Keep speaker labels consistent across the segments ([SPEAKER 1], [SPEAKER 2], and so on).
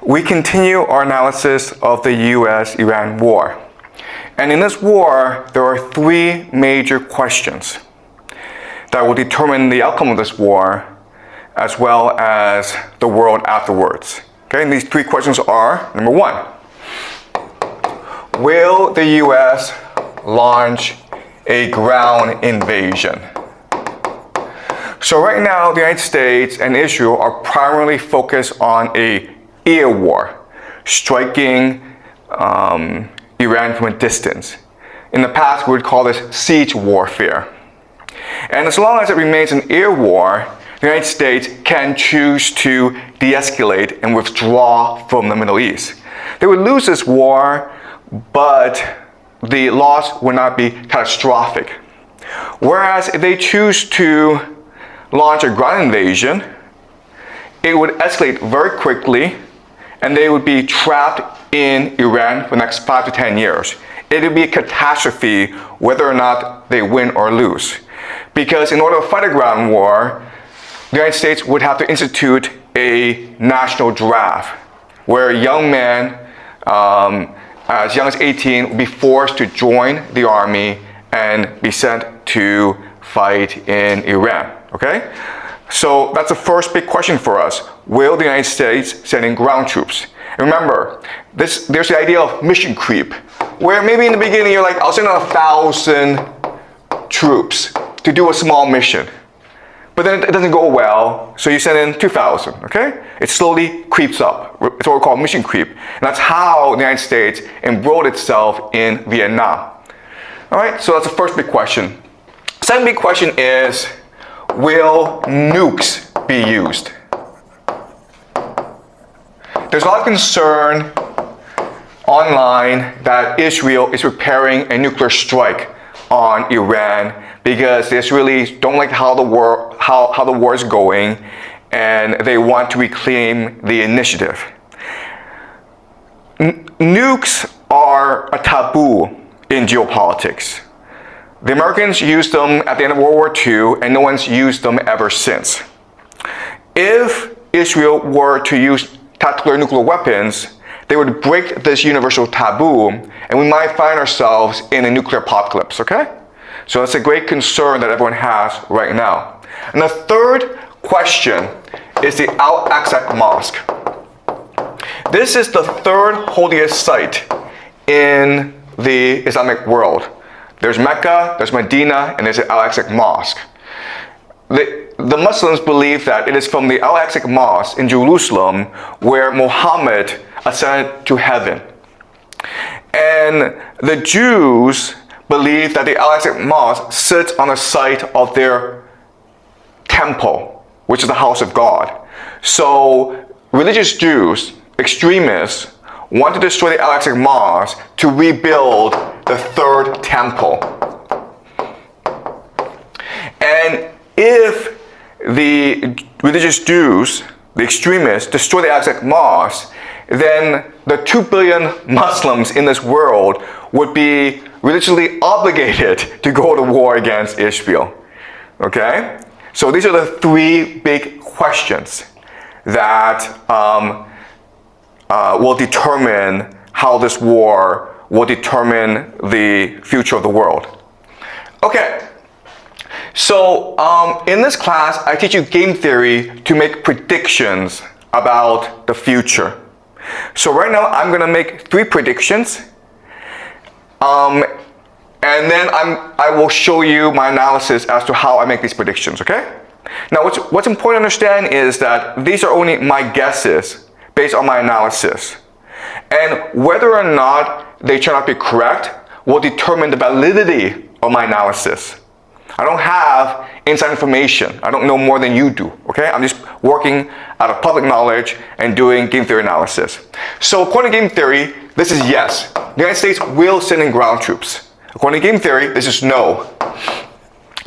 [SPEAKER 1] we continue our analysis of the US-Iran war. And in this war, there are three major questions that will determine the outcome of this war, as well as the world afterwards. Okay, and these three questions are, number one, will the US launch a ground invasion? So right now, the United States and Israel are primarily focused on an air war, striking Iran from a distance. In the past, we would call this siege warfare. And as long as it remains an air war, the United States can choose to de-escalate and withdraw from the Middle East. They would lose this war, but the loss would not be catastrophic. Whereas if they choose to launch a ground invasion, it would escalate very quickly, and they would be trapped in Iran for the next 5 to 10 years. It would be a catastrophe whether or not they win or lose. Because in order to fight a ground war, the United States would have to institute a national draft where a young man, as young as 18, would be forced to join the army and be sent to fight in Iran. Okay? So that's the first big question for us. Will the United States send in ground troops? And remember, there's the idea of mission creep, where maybe in the beginning you're like, I'll send out 1,000 troops to do a small mission. But then it doesn't go well, so you send in 2,000, okay? It slowly creeps up. It's what we call mission creep. And that's how the United States embroiled itself in Vietnam. All right, so that's the first big question. Second big question is, will nukes be used? There's a lot of concern online that Israel is preparing a nuclear strike on Iran because the Israelis don't like how the war is going, and they want to reclaim the initiative. Nukes are a taboo in geopolitics. The Americans used them at the end of World War II, and no one's used them ever since. If Israel were to use tactical nuclear weapons, they would break this universal taboo, and we might find ourselves in a nuclear apocalypse, okay? So that's a great concern that everyone has right now. And the third question is the Al-Aqsa Mosque. This is the third holiest site in the Islamic world. There's Mecca, there's Medina, and there's the Al-Aqsa Mosque. The Muslims believe that it is from the Al-Aqsa Mosque in Jerusalem where Muhammad ascended to heaven. And the Jews believe that the Al-Aqsa Mosque sits on the site of their temple, which is the house of God. So religious Jews, extremists, want to destroy the Al-Aqsa Mosque to rebuild the third temple. And if the religious Jews, the extremists, destroy the Al-Aqsa Mosque, then the 2 billion Muslims in this world would be religiously obligated to go to war against Israel. Okay? So these are the three big questions that will determine how this war will determine the future of the world. Okay. So in this class, I teach you game theory to make predictions about the future. So right now, I'm going to make 3 predictions. And then I will show you my analysis as to how I make these predictions, okay? Now, what's important to understand is that these are only my guesses based on my analysis. And whether or not they turn out to be correct will determine the validity of my analysis. I don't have inside information. I don't know more than you do, okay? I'm just working out of public knowledge and doing game theory analysis. So according to game theory, this is yes. The United States will send in ground troops. According to game theory, this is no.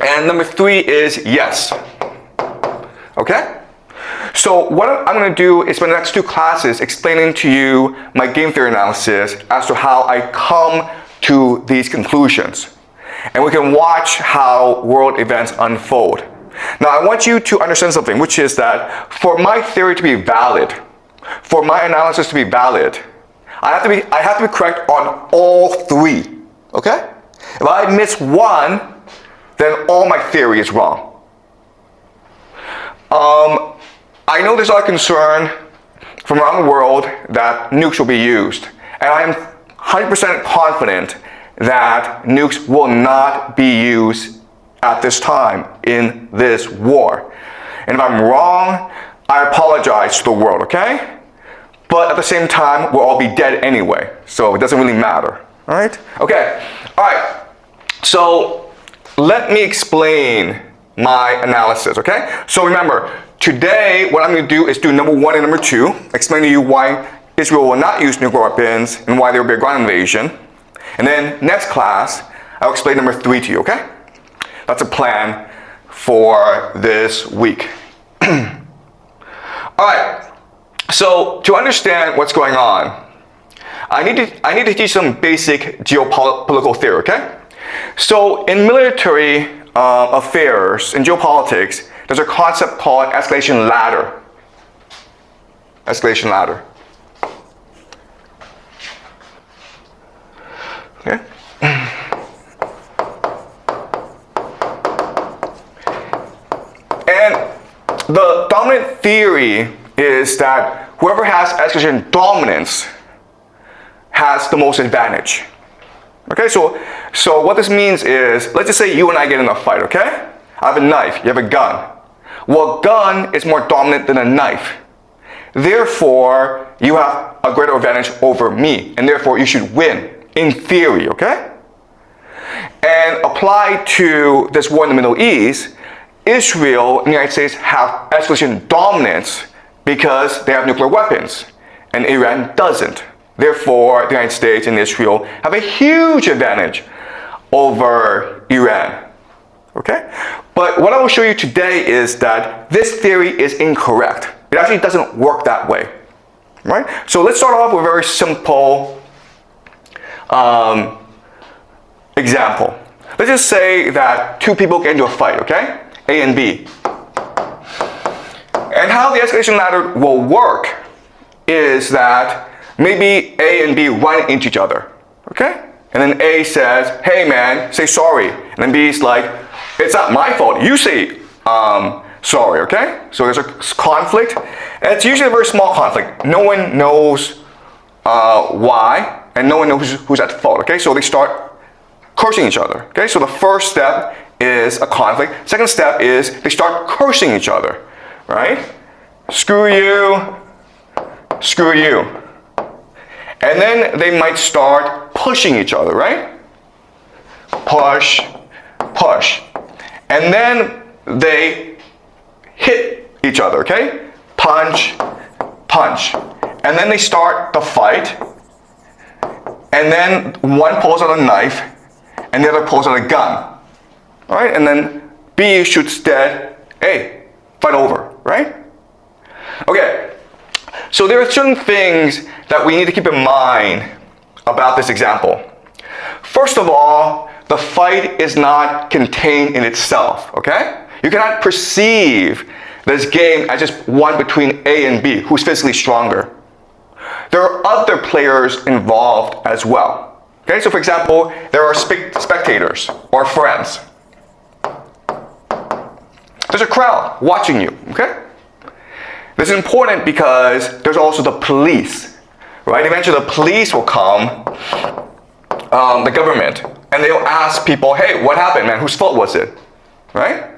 [SPEAKER 1] And number 3 is yes. Okay? So what I'm going to do is spend the next 2 classes explaining to you my game theory analysis as to how I come to these conclusions. And we can watch how world events unfold. Now I want you to understand something, which is that for my theory to be valid, for my analysis to be valid, I have to be correct on all three, okay? If I miss one, then all my theory is wrong. I know there's a lot of concern from around the world that nukes will be used, and I am 100% confident that nukes will not be used at this time in this war. And if I'm wrong, I apologize to the world, okay? But at the same time, we'll all be dead anyway, so it doesn't really matter, all right? Okay, all right, so let me explain my analysis, okay? So remember, today what I'm going to do is do number 1 and number 2, explain to you why Israel will not use nuclear weapons and why there will be a ground invasion. And then next class, I'll explain number 3 to you, okay? That's a plan for this week. All right, so to understand what's going on, I need to teach some basic geopolitical theory, okay? So in military affairs, in geopolitics, there's a concept called escalation ladder. Escalation ladder. Okay? And the dominant theory is that whoever has escalation dominance has the most advantage. Okay, so what this means is, let's just say you and I get in a fight, okay? I have a knife, you have a gun. Well, a gun is more dominant than a knife. Therefore, you have a greater advantage over me, and therefore you should win, in theory, okay? And applied to this war in the Middle East, Israel and the United States have escalation dominance because they have nuclear weapons, and Iran doesn't. Therefore, the United States and Israel have a huge advantage over Iran, okay? But what I will show you today is that this theory is incorrect. It actually doesn't work that way, right? So let's start off with a very simple example. Let's just say that two people get into a fight, okay? A and B. And how the escalation ladder will work is that maybe A and B run into each other, okay? And then A says, hey man, say sorry. And then B is like, it's not my fault, you say sorry, okay? So there's a conflict, and it's usually a very small conflict. No one knows why, and no one knows who's at fault, okay? So they start cursing each other, okay? So the first step is a conflict. Second step is they start cursing each other, right? Screw you, screw you. And then they might start pushing each other, right? Push, push. And then they hit each other, okay? Punch, punch. And then they start the fight. And then one pulls out a knife and the other pulls out a gun. All right? And then B shoots dead A. Fight over, right? Okay. So there are certain things that we need to keep in mind about this example. First of all, the fight is not contained in itself, okay? You cannot perceive this game as just one between A and B, who's physically stronger. There are other players involved as well. Okay, so for example, there are spectators or friends. There's a crowd watching you, okay? This is important because there's also the police, right? Eventually the police will come, the government, and they'll ask people, hey, what happened, man? Whose fault was it, right?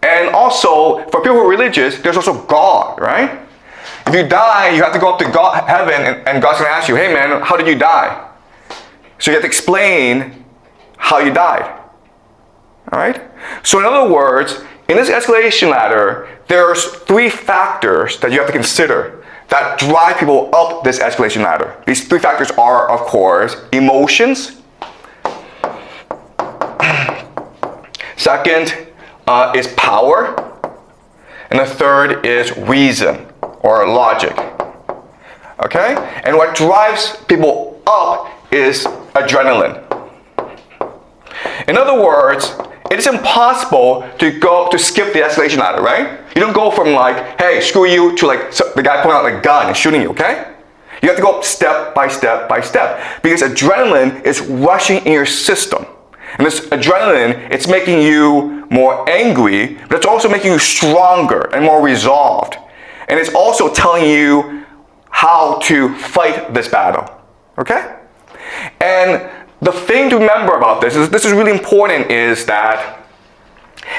[SPEAKER 1] And also, for people who are religious, there's also God, right? If you die, you have to go up to God, heaven, and God's going to ask you, hey, man, how did you die? So you have to explain how you died, all right? So in other words, in this escalation ladder, there's three factors that you have to consider that drive people up this escalation ladder. These three factors are, of course, emotions. Second is power. And the third is reason or logic. Okay? And what drives people up is adrenaline. In other words, it is impossible to skip the escalation ladder, right? You don't go from like, hey, screw you, to like the guy pulling out a gun and shooting you, okay? You have to go step by step by step, because adrenaline is rushing in your system. And this adrenaline, it's making you more angry, but it's also making you stronger and more resolved. And it's also telling you how to fight this battle, okay? And the thing to remember about this is really important, is that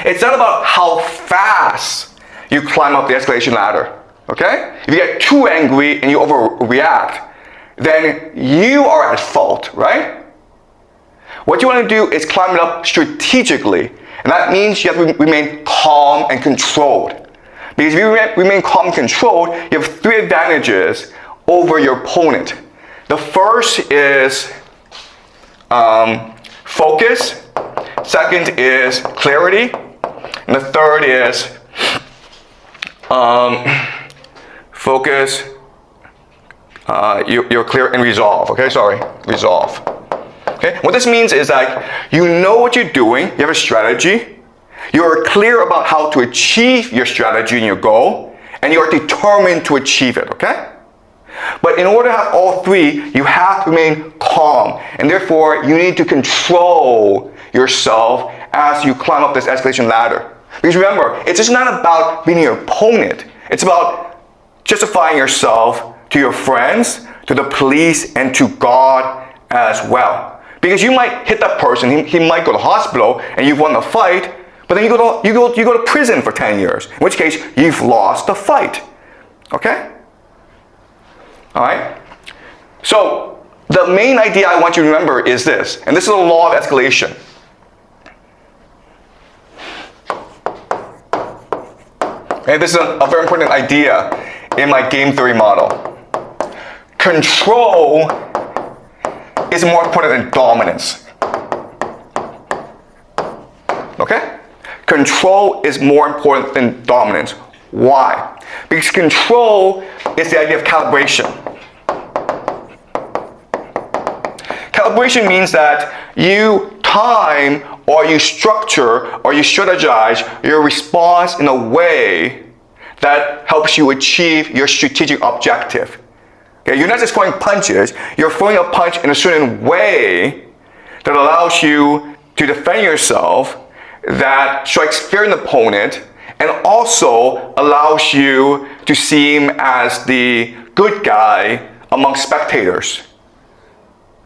[SPEAKER 1] it's not about how fast you climb up the escalation ladder, okay? If you get too angry and you overreact, then you are at fault, right? What you want to do is climb it up strategically, and that means you have to remain calm and controlled. Because if you remain calm and controlled, you have 3 advantages over your opponent. The first is focus, second is clarity, and the third is focus, you're clear, and resolve, okay, resolve. Okay? What this means is that you know what you're doing, you have a strategy, you're clear about how to achieve your strategy and your goal, and you are determined to achieve it, okay? But in order to have all 3, you have to remain calm, and therefore you need to control yourself as you climb up this escalation ladder. Because remember, it's just not about beating your opponent, it's about justifying yourself to your friends, to the police, and to God as well. Because you might hit that person, he might go to hospital, and you've won the fight, but then you go to prison for 10 years, in which case you've lost the fight. Okay? Alright? So, the main idea I want you to remember is this, and this is the law of escalation. Okay, this is a very important idea in my game theory model. Control is more important than dominance. Okay? Control is more important than dominance. Why? Because control is the idea of calibration. Calibration means that you time or you structure or you strategize your response in a way that helps you achieve your strategic objective. Okay, you're not just throwing punches, you're throwing a punch in a certain way that allows you to defend yourself, that strikes fear in the opponent, and also allows you to seem as the good guy among spectators.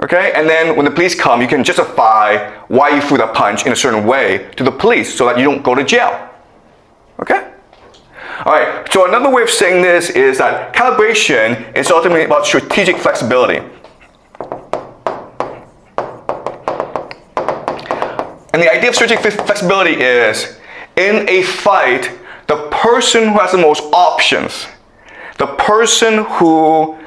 [SPEAKER 1] Okay, and then when the police come, you can justify why you threw that punch in a certain way to the police so that you don't go to jail. Okay? Alright, so another way of saying this is that calibration is ultimately about strategic flexibility. And the idea of strategic flexibility is, in a fight, the person who has the most options, the person who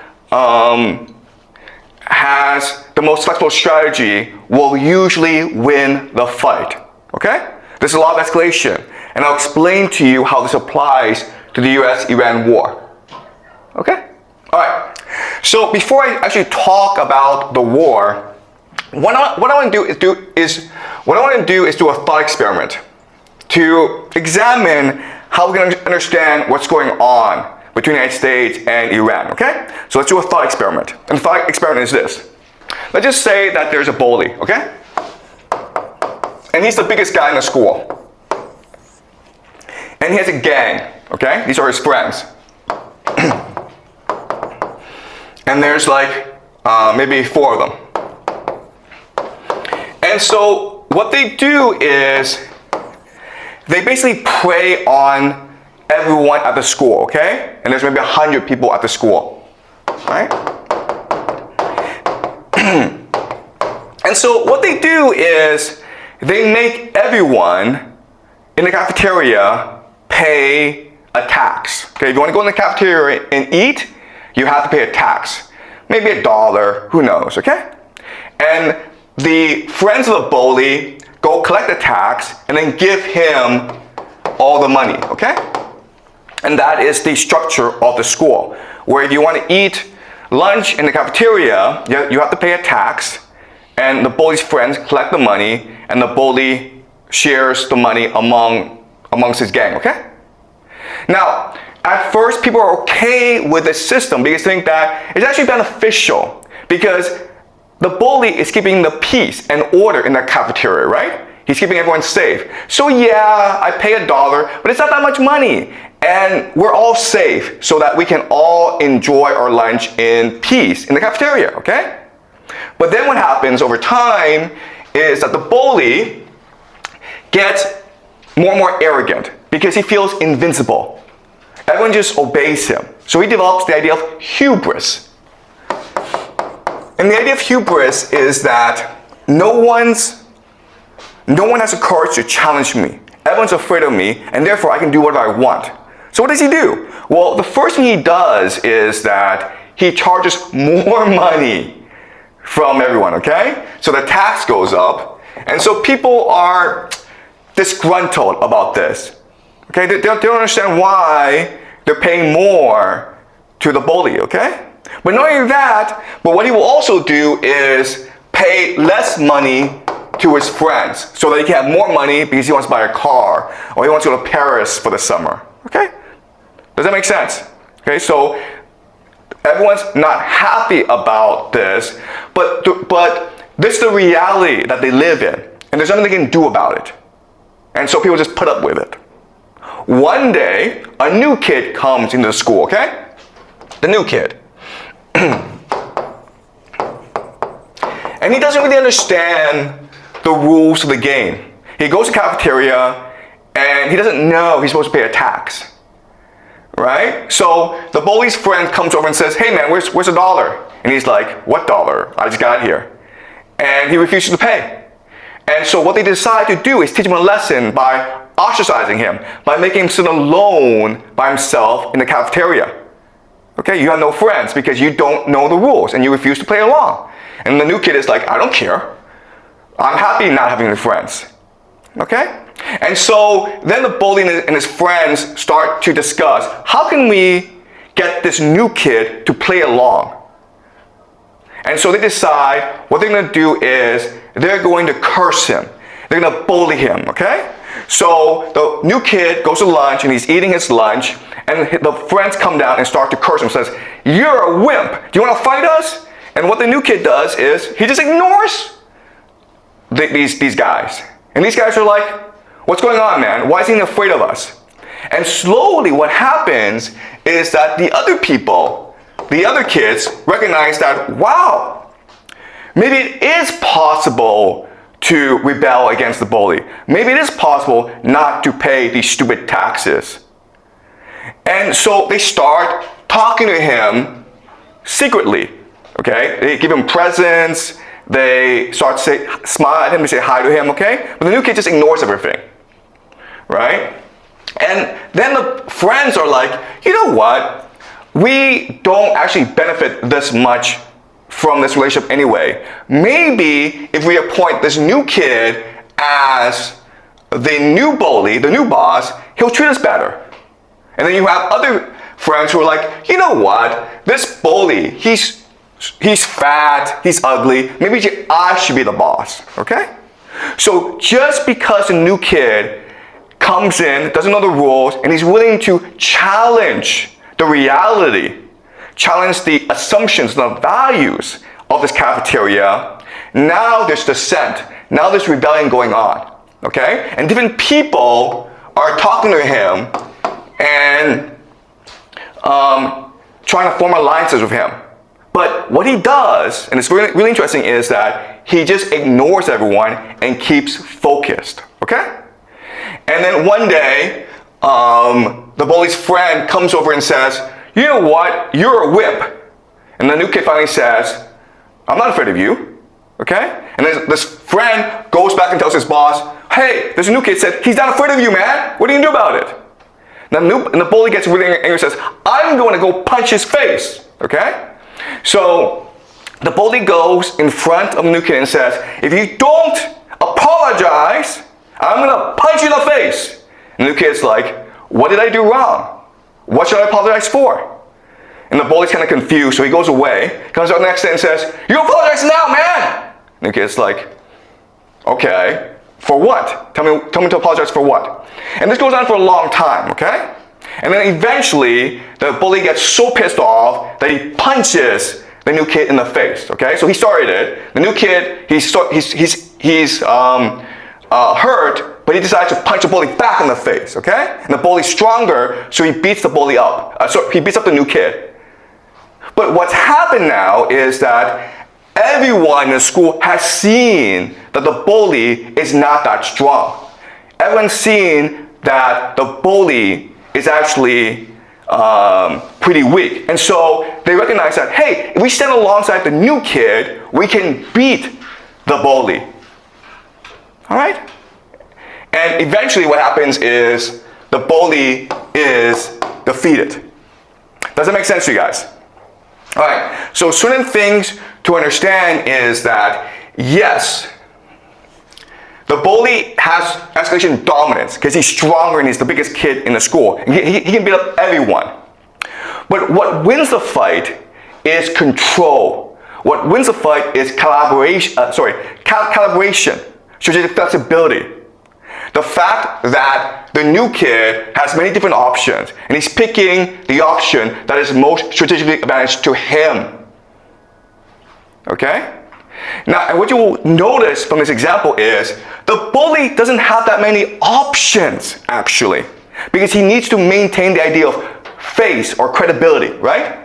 [SPEAKER 1] has the most flexible strategy will usually win the fight. Okay? This is a law of escalation. And I'll explain to you how this applies to the US-Iran war. Okay? Alright. So before I actually talk about the war, what I want to do is do a thought experiment to examine how we can understand what's going on between the United States and Iran. Okay? So let's do a thought experiment. And the thought experiment is this. Let's just say that there's a bully, okay? And he's the biggest guy in the school. And he has a gang, okay? These are his friends. And there's like maybe 4 of them. And so what they do is they basically prey on everyone at the school, okay? And there's maybe 100 people at the school, right? And so what they do is they make everyone in the cafeteria pay a tax. Okay, if you want to go in the cafeteria and eat, you have to pay a tax. Maybe $1, who knows, okay? And the friends of the bully go collect the tax and then give him all the money, okay? And that is the structure of the school, where if you want to eat lunch in the cafeteria, you have to pay a tax, and the bully's friends collect the money, and the bully shares the money amongst his gang, okay? Now, at first, people are okay with this system because they think that it's actually beneficial because the bully is keeping the peace and order in the cafeteria, right? He's keeping everyone safe. So yeah, I pay $1, but it's not that much money. And we're all safe so that we can all enjoy our lunch in peace in the cafeteria, okay? But then what happens over time is that the bully gets more and more arrogant because he feels invincible. Everyone just obeys him. So he develops the idea of hubris. And the idea of hubris is that no one has the courage to challenge me. Everyone's afraid of me, and therefore I can do whatever I want. So what does he do? Well, the first thing he does is that he charges more money from everyone, okay? So the tax goes up, and so people are disgruntled about this. Okay, they don't understand why they're paying more to the bully, okay? But not only that, but what he will also do is pay less money to his friends so that he can have more money because he wants to buy a car or he wants to go to Paris for the summer, okay? Does that make sense? Okay, so everyone's not happy about this, but this is the reality that they live in, and there's nothing they can do about it. And so people just put up with it. One day, a new kid comes into the school, okay? The new kid. And he doesn't really understand the rules of the game. He goes to the cafeteria and he doesn't know he's supposed to pay a tax. Right? So the bully's friend comes over and says, "Hey man, where's $1?" And he's like, "What dollar? I just got here." And he refuses to pay. And so what they decide to do is teach him a lesson by ostracizing him, by making him sit alone by himself in the cafeteria. Okay, you have no friends because you don't know the rules and you refuse to play along. And the new kid is like, "I don't care. I'm happy not having any friends." Okay? And so then the bully and his friends start to discuss, how can we get this new kid to play along? And so they decide what they're going to do is they're going to curse him. They're going to bully him, okay? So the new kid goes to lunch and he's eating his lunch and the friends come down and start to curse him, says, "You're a wimp. Do you want to fight us?" And what the new kid does is he just ignores these guys. And these guys are like, "What's going on, man? Why is he afraid of us?" And slowly what happens is that the other people, the other kids, recognize that, wow, maybe it is possible to rebel against the bully. Maybe it is possible not to pay these stupid taxes. And so they start talking to him secretly, okay? They give him presents, they start to smile at him, they say hi to him, okay? But the new kid just ignores everything, right? And then the friends are like, "You know what? We don't actually benefit this much from this relationship anyway. Maybe if we appoint this new kid as the new bully, the new boss, he'll treat us better." And then you have other friends who are like, "You know what? This bully, he's fat, he's ugly. Maybe I should be the boss," okay? So just because a new kid comes in, doesn't know the rules, and he's willing to challenge the reality, challenge the assumptions, the values of this cafeteria, now there's dissent. Now there's rebellion going on, okay? And different people are talking to him and trying to form alliances with him. But what he does, and it's really interesting, is that he just ignores everyone and keeps focused, okay? And then one day, the bully's friend comes over and says, "You know what? You're a wimp." And the new kid finally says, "I'm not afraid of you," okay? And then this friend goes back and tells his boss, "Hey, this new kid said, he's not afraid of you, man. What are you going to do about it?" And the bully gets really angry and says, "I'm going to go punch his face," okay? So the bully goes in front of the new kid and says, "If you don't apologize, I'm going to punch you in the face." And the new kid's like, "What did I do wrong? What should I apologize for?" And the bully's kind of confused, so he goes away, comes out the next day and says, "You apologize now, man!" And the kid's like, "Okay, For what? Tell me to apologize for what? And this goes on for a long time, okay? And then eventually, the bully gets so pissed off that he punches the new kid in the face, okay? So he started it. The new kid, he's hurt, but he decides to punch the bully back in the face, okay? And the bully's stronger, so he beats the bully up. So he beats up the new kid. But what's happened now is that everyone in the school has seen that the bully is not that strong. Everyone's seen that the bully is actually pretty weak. And so they recognize that, hey, if we stand alongside the new kid, we can beat the bully. All right? And eventually what happens is the bully is defeated. Does that make sense to you guys? All right, so certain things to understand is that, yes, the bully has escalation dominance because he's stronger and he's the biggest kid in the school. He can beat up everyone. But what wins the fight is control. What wins the fight is calibration, strategic flexibility. The fact that the new kid has many different options and he's picking the option that is most strategically advantageous to him. Okay? Now, and what you will notice from this example is the bully doesn't have that many options, actually, because he needs to maintain the idea of face or credibility, right?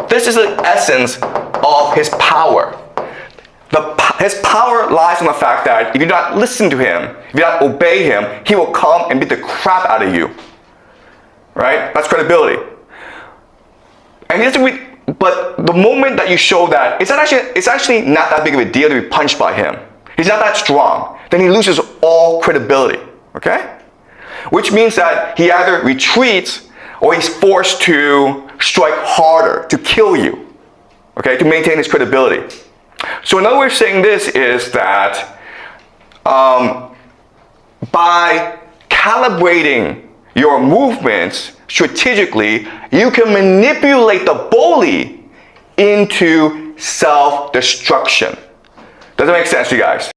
[SPEAKER 1] This is the essence of his power. His power lies in the fact that if you do not listen to him, if you do not obey him, he will come and beat the crap out of you. Right? That's credibility. And but the moment that you show that it's actually not that big of a deal to be punched by him, he's not that strong, then he loses all credibility. Okay? Which means that he either retreats or he's forced to strike harder, to kill you. Okay? To maintain his credibility. So another way of saying this is that by calibrating your movements strategically, you can manipulate the bully into self-destruction. Does that make sense to you guys?